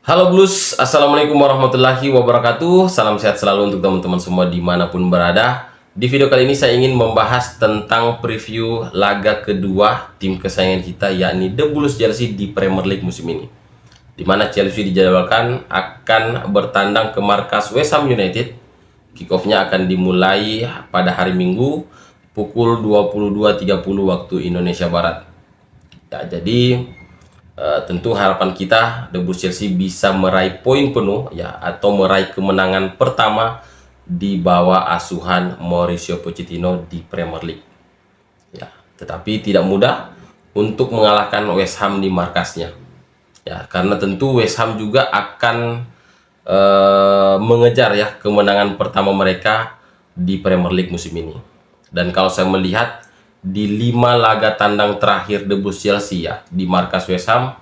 Halo Blues, Assalamualaikum warahmatullahi wabarakatuh. Salam sehat selalu untuk teman-teman semua dimanapun berada. Di video kali ini saya ingin membahas tentang preview laga kedua tim kesayangan kita, yakni The Blues Chelsea di Premier League musim ini, di mana Chelsea dijadwalkan akan bertandang ke markas West Ham United. Kick-off-nya akan dimulai pada hari Minggu pukul 22.30 waktu Indonesia Barat. Ya, jadi tentu harapan kita The Blues Chelsea bisa meraih poin penuh ya, atau meraih kemenangan pertama di bawah asuhan Mauricio Pochettino di Premier League. Ya, tetapi tidak mudah untuk mengalahkan West Ham di markasnya. Ya, karena tentu West Ham juga akan mengejar ya kemenangan pertama mereka di Premier League musim ini. Dan kalau saya melihat di 5 laga tandang terakhir The Blues Chelsea ya di markas West Ham,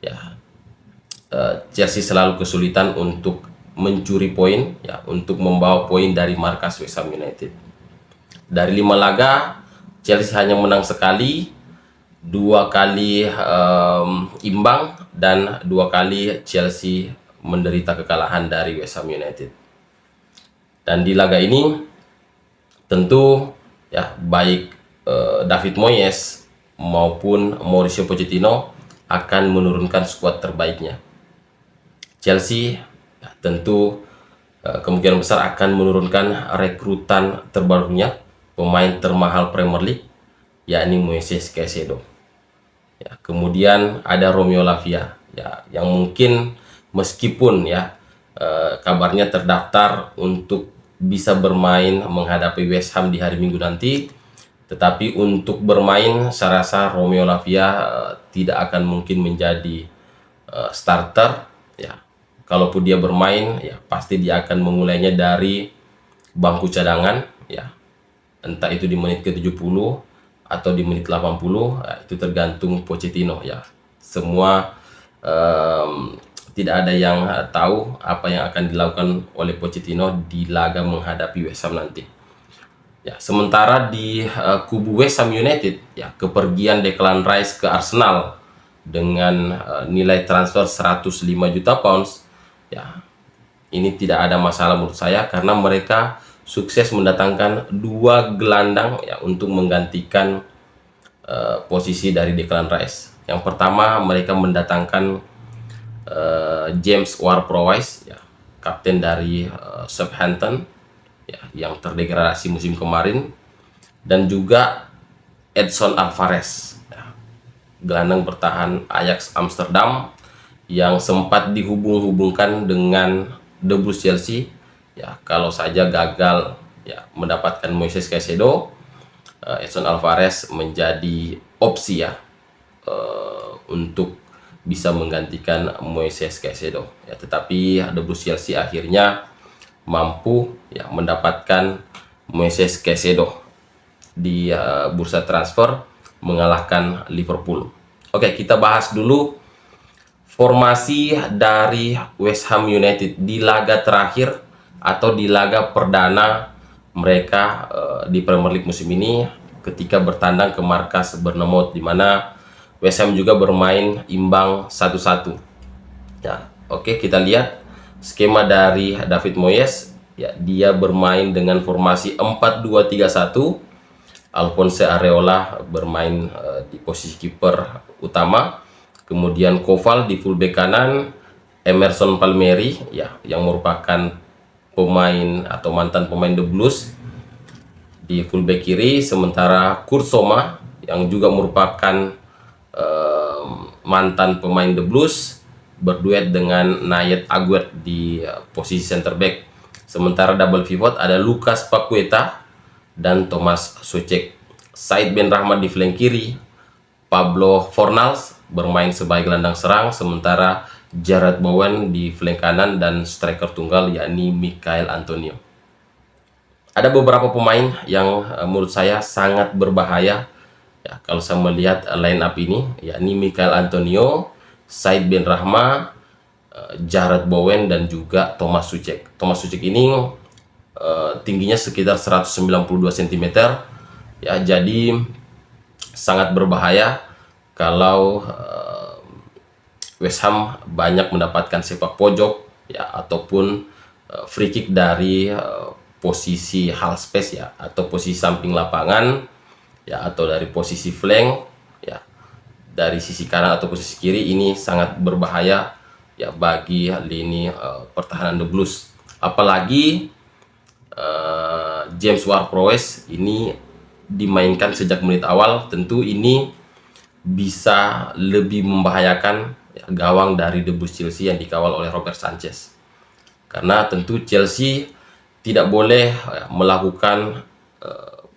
ya Chelsea selalu kesulitan untuk mencuri poin ya, untuk membawa poin dari markas West Ham United. Dari 5 laga Chelsea hanya menang sekali, 2 kali imbang, dan 2 kali Chelsea menderita kekalahan dari West Ham United. Dan di laga ini tentu ya baik David Moyes maupun Mauricio Pochettino akan menurunkan skuad terbaiknya. Chelsea ya, tentu kemungkinan besar akan menurunkan rekrutan terbarunya, pemain termahal Premier League, yakni Moises Caicedo. Ya, kemudian ada Romeo Lavia ya, yang mungkin meskipun ya kabarnya terdaftar untuk bisa bermain menghadapi West Ham di hari Minggu nanti, tetapi untuk bermain saya rasa Romeo Lavia tidak akan mungkin menjadi starter ya. Kalaupun dia bermain ya pasti dia akan memulainya dari bangku cadangan ya, entah itu di menit ke-70 atau di menit 80 ya, itu tergantung Pochettino ya. Semua tidak ada yang tahu apa yang akan dilakukan oleh Pochettino di laga menghadapi West Ham nanti. Ya, sementara di kubu West Ham United ya, kepergian Declan Rice ke Arsenal dengan nilai transfer 105 juta pounds ya, ini tidak ada masalah menurut saya, karena mereka sukses mendatangkan 2 gelandang ya untuk menggantikan posisi dari Declan Rice. Yang pertama mereka mendatangkan James Ward-Prowse ya, kapten dari Southampton ya, yang terdegradasi musim kemarin, dan juga Edson Alvarez ya, gelandang bertahan Ajax Amsterdam yang sempat dihubung-hubungkan dengan The Blues Chelsea ya. Kalau saja gagal ya mendapatkan Moises Caicedo, Edson Alvarez menjadi opsi ya untuk bisa menggantikan Moises Caicedo ya. Tetapi The Blues Chelsea akhirnya mampu ya mendapatkan Moises Caicedo di bursa transfer, mengalahkan Liverpool. Oke, kita bahas dulu formasi dari West Ham United di laga terakhir atau di laga perdana mereka di Premier League musim ini ketika bertandang ke markas Bournemouth, di mana West Ham juga bermain imbang 1-1 ya. Oke, kita lihat skema dari David Moyes ya, dia bermain dengan formasi 4-2-3-1. Alphonse Areola bermain di posisi kiper utama, kemudian Koval di fullback kanan, Emerson Palmieri ya yang merupakan pemain atau mantan pemain The Blues di fullback kiri, sementara Kurt Zouma yang juga merupakan mantan pemain The Blues berduet dengan Nayet Aguerd di posisi center back. Sementara double pivot ada Lucas Paqueta dan Thomas Soucek. Said Benrahma di flank kiri, Pablo Fornals bermain sebagai gelandang serang, sementara Jarrod Bowen di flank kanan, dan striker tunggal yakni Michail Antonio. Ada beberapa pemain yang menurut saya sangat berbahaya ya kalau saya melihat line up ini, yakni Michail Antonio, Said Benrahma, Jarrod Bowen, dan juga Thomas Soucek. Thomas Soucek ini tingginya sekitar 192 cm ya, jadi sangat berbahaya kalau West Ham banyak mendapatkan sepak pojok ya, ataupun free kick dari posisi half space ya, atau posisi samping lapangan ya, atau dari posisi flank ya, dari sisi kanan atau posisi kiri. Ini sangat berbahaya ya bagi lini pertahanan The Blues. Apalagi James Ward-Prowse ini dimainkan sejak menit awal, tentu ini bisa lebih membahayakan ya, gawang dari The Blues Chelsea yang dikawal oleh Robert Sanchez. Karena tentu Chelsea tidak boleh ya, melakukan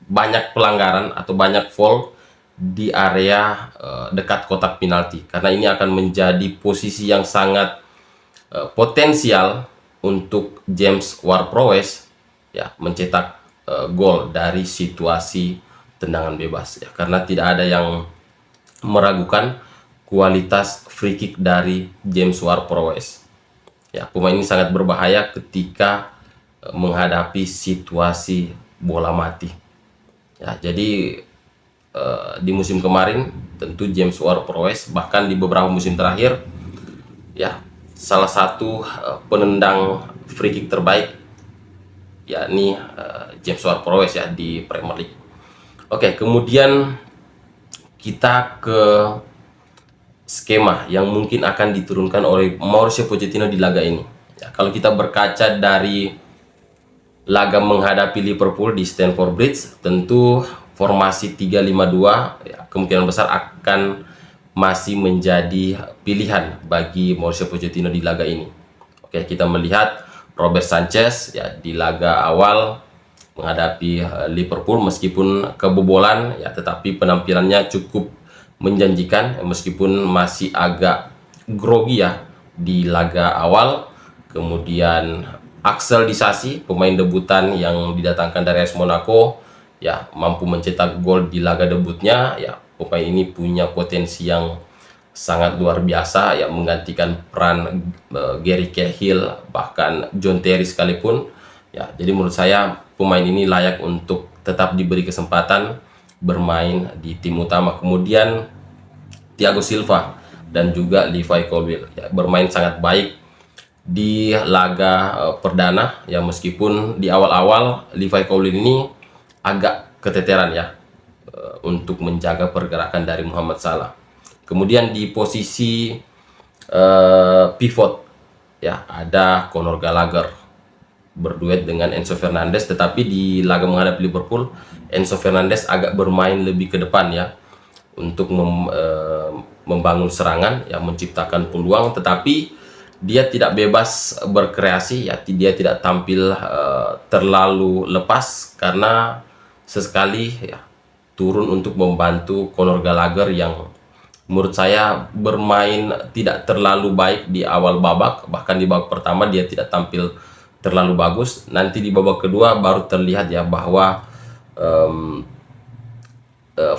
banyak pelanggaran atau banyak foul di area dekat kotak penalti, karena ini akan menjadi posisi yang sangat potensial untuk James Ward-Prowse ya mencetak gol dari situasi tendangan bebas ya, karena tidak ada yang meragukan kualitas free kick dari James Ward-Prowse. Ya, pemain ini sangat berbahaya ketika menghadapi situasi bola mati. Ya, jadi di musim kemarin tentu James Ward-Prowse, bahkan di beberapa musim terakhir ya, salah satu penendang free kick terbaik yakni James Ward-Prowse ya di Premier League. Oke, kemudian kita ke skema yang mungkin akan diturunkan oleh Mauricio Pochettino di laga ini. Ya, kalau kita berkaca dari laga menghadapi Liverpool di Stamford Bridge, tentu formasi 3-5-2 ya, kemungkinan besar akan masih menjadi pilihan bagi Mauricio Pochettino di laga ini. Oke, kita melihat Robert Sanchez ya di laga awal menghadapi Liverpool, meskipun kebobolan ya, tetapi penampilannya cukup menjanjikan meskipun masih agak grogi ya di laga awal. Kemudian Axel Disasi, pemain debutan yang didatangkan dari AS Monaco ya, mampu mencetak gol di laga debutnya ya. Pemain ini punya potensi yang sangat luar biasa ya, menggantikan peran Gary Cahill, bahkan John Terry sekalipun ya. Jadi menurut saya pemain ini layak untuk tetap diberi kesempatan bermain di tim utama. Kemudian Thiago Silva dan juga Levi Colwill ya, bermain sangat baik di laga perdana ya, meskipun di awal-awal Levi Colwill ini agak keteteran ya untuk menjaga pergerakan dari Mohamed Salah. Kemudian di posisi pivot ya, ada Conor Gallagher berduet dengan Enzo Fernandez, tetapi di laga menghadapi Liverpool Enzo Fernandez agak bermain lebih ke depan ya, untuk membangun serangan ya, menciptakan peluang, tetapi dia tidak bebas berkreasi ya, dia tidak tampil terlalu lepas, karena sesekali ya turun untuk membantu Conor Gallagher yang menurut saya bermain tidak terlalu baik di awal babak. Bahkan di babak pertama dia tidak tampil terlalu bagus. Nanti di babak kedua baru terlihat ya bahwa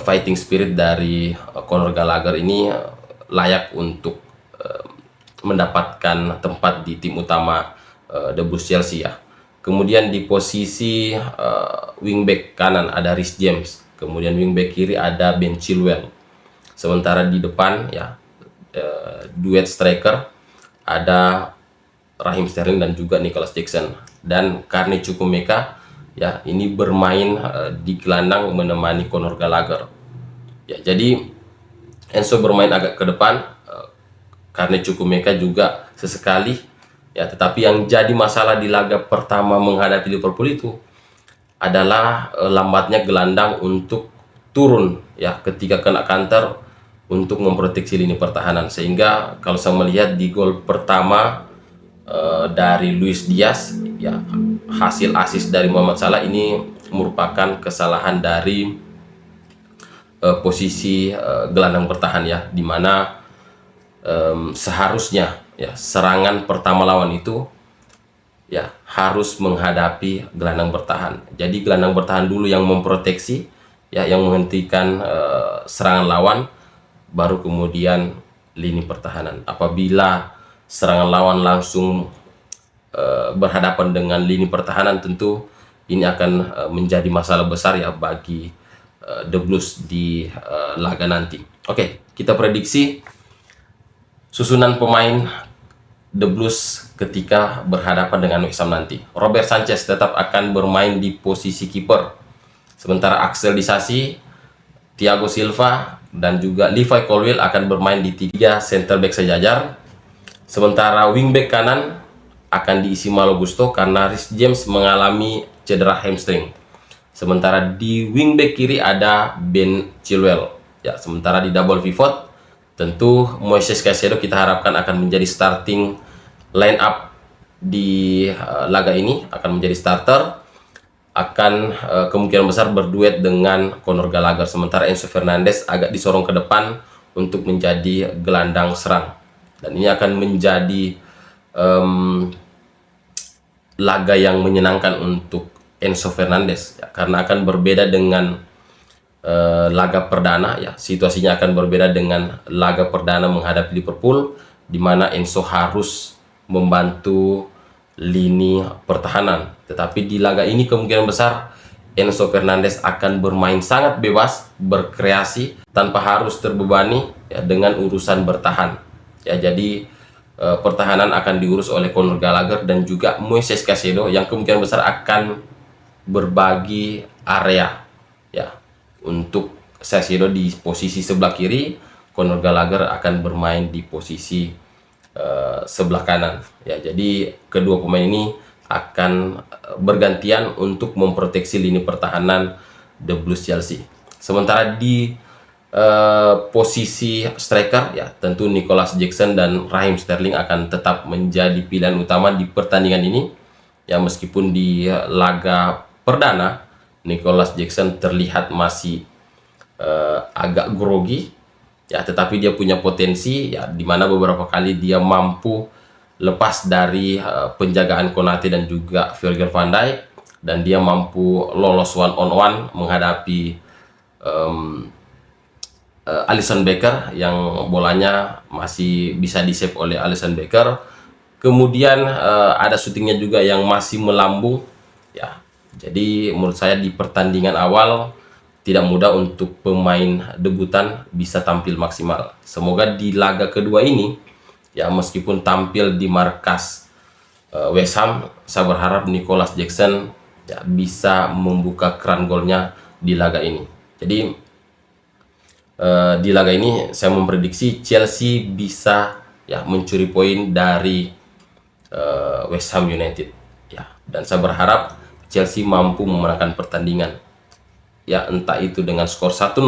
fighting spirit dari Conor Gallagher ini layak untuk mendapatkan tempat di tim utama The Blues Chelsea ya. Kemudian di posisi wingback kanan ada Reece James, kemudian wingback kiri ada Ben Chilwell. Sementara di depan ya duet striker ada Raheem Sterling dan juga Nicholas Jackson, dan Carney Chukwuemeka ya, ini bermain di gelandang menemani Conor Gallagher ya. Jadi Enzo bermain agak ke depan, Carney Chukwuemeka juga sesekali ya, tetapi yang jadi masalah di laga pertama menghadapi Liverpool itu adalah lambatnya gelandang untuk turun ya ketika kena counter untuk memproteksi lini pertahanan. Sehingga kalau saya melihat di gol pertama dari Luis Diaz ya, hasil assist dari Mohamed Salah ini merupakan kesalahan dari posisi gelandang bertahan ya, dimana seharusnya ya serangan pertama lawan itu ya harus menghadapi gelandang bertahan. Jadi gelandang bertahan dulu yang memproteksi ya, yang menghentikan serangan lawan, baru kemudian lini pertahanan. Apabila serangan lawan langsung berhadapan dengan lini pertahanan, tentu ini akan menjadi masalah besar ya bagi The Blues di laga nanti. Oke, kita prediksi susunan pemain The Blues ketika berhadapan dengan West Ham nanti. Robert Sanchez tetap akan bermain di posisi kiper, sementara Axel Disasi, Thiago Silva, dan juga Levi Colwill akan bermain di 3 center back sejajar. Sementara wingback kanan akan diisi Malo Gusto karena Reece James mengalami cedera hamstring. Sementara di wingback kiri ada Ben Chilwell. Ya, sementara di double pivot tentu Moises Caicedo kita harapkan akan menjadi starting line up di laga ini, akan menjadi starter, akan kemungkinan besar berduet dengan Conor Gallagher. Sementara Enzo Fernandez agak disorong ke depan untuk menjadi gelandang serang. Dan ini akan menjadi laga yang menyenangkan untuk Enzo Fernandez ya, karena akan berbeda dengan laga perdana ya. Situasinya akan berbeda dengan laga perdana menghadapi Liverpool, di mana Enzo harus membantu lini pertahanan. Tetapi di laga ini kemungkinan besar Enzo Fernandez akan bermain sangat bebas, berkreasi tanpa harus terbebani ya dengan urusan bertahan. Ya, jadi pertahanan akan diurus oleh Conor Gallagher dan juga Moises Caicedo yang kemungkinan besar akan berbagi area ya. Untuk Caicedo di posisi sebelah kiri, Conor Gallagher akan bermain di posisi sebelah kanan ya. Jadi kedua pemain ini akan bergantian untuk memproteksi lini pertahanan The Blues Chelsea. Sementara di posisi striker ya, tentu Nicolas Jackson dan Raheem Sterling akan tetap menjadi pilihan utama di pertandingan ini ya. Meskipun di laga perdana Nicolas Jackson terlihat masih agak grogi ya, tetapi dia punya potensi ya, dimana beberapa kali dia mampu lepas dari penjagaan Konate dan juga Virgil van Dijk, dan dia mampu lolos one on one menghadapi Alisson Becker yang bolanya masih bisa di-save oleh Alisson Becker. Kemudian ada syutingnya juga yang masih melambung ya. Jadi menurut saya di pertandingan awal tidak mudah untuk pemain debutan bisa tampil maksimal. Semoga di laga kedua ini ya, meskipun tampil di markas West Ham, saya berharap Nicolas Jackson ya bisa membuka keran golnya di laga ini. Jadi di laga ini saya memprediksi Chelsea bisa ya mencuri poin dari West Ham United ya, dan saya berharap Chelsea mampu memenangkan pertandingan ya, entah itu dengan skor 1-0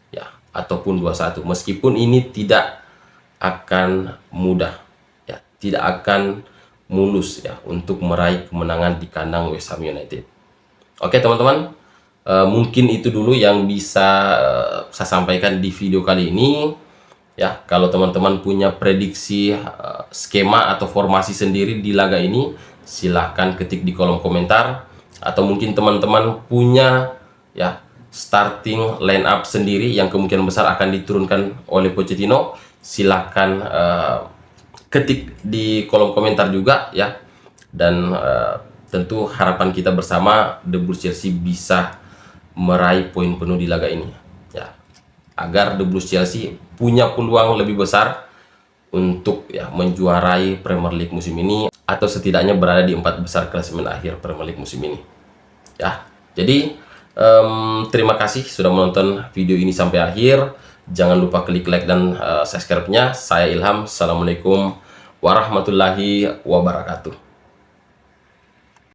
ya ataupun 2-1. Meskipun ini tidak akan mudah ya, tidak akan mulus ya untuk meraih kemenangan di kandang West Ham United. Oke teman-teman, mungkin itu dulu yang bisa saya sampaikan di video kali ini ya. Kalau teman-teman punya prediksi skema atau formasi sendiri di laga ini, silahkan ketik di kolom komentar. Atau mungkin teman-teman punya ya starting line up sendiri yang kemungkinan besar akan diturunkan oleh Pochettino, silahkan ketik di kolom komentar juga ya. Dan tentu harapan kita bersama The Blues Chelsea bisa meraih poin penuh di laga ini ya, agar The Blues Chelsea punya peluang lebih besar untuk ya menjuarai Premier League musim ini, atau setidaknya berada di 4 besar klasemen akhir Premier League musim ini ya. Jadi terima kasih sudah menonton video ini sampai akhir. Jangan lupa klik like dan subscribe-nya. Saya Ilham. Assalamualaikum warahmatullahi wabarakatuh.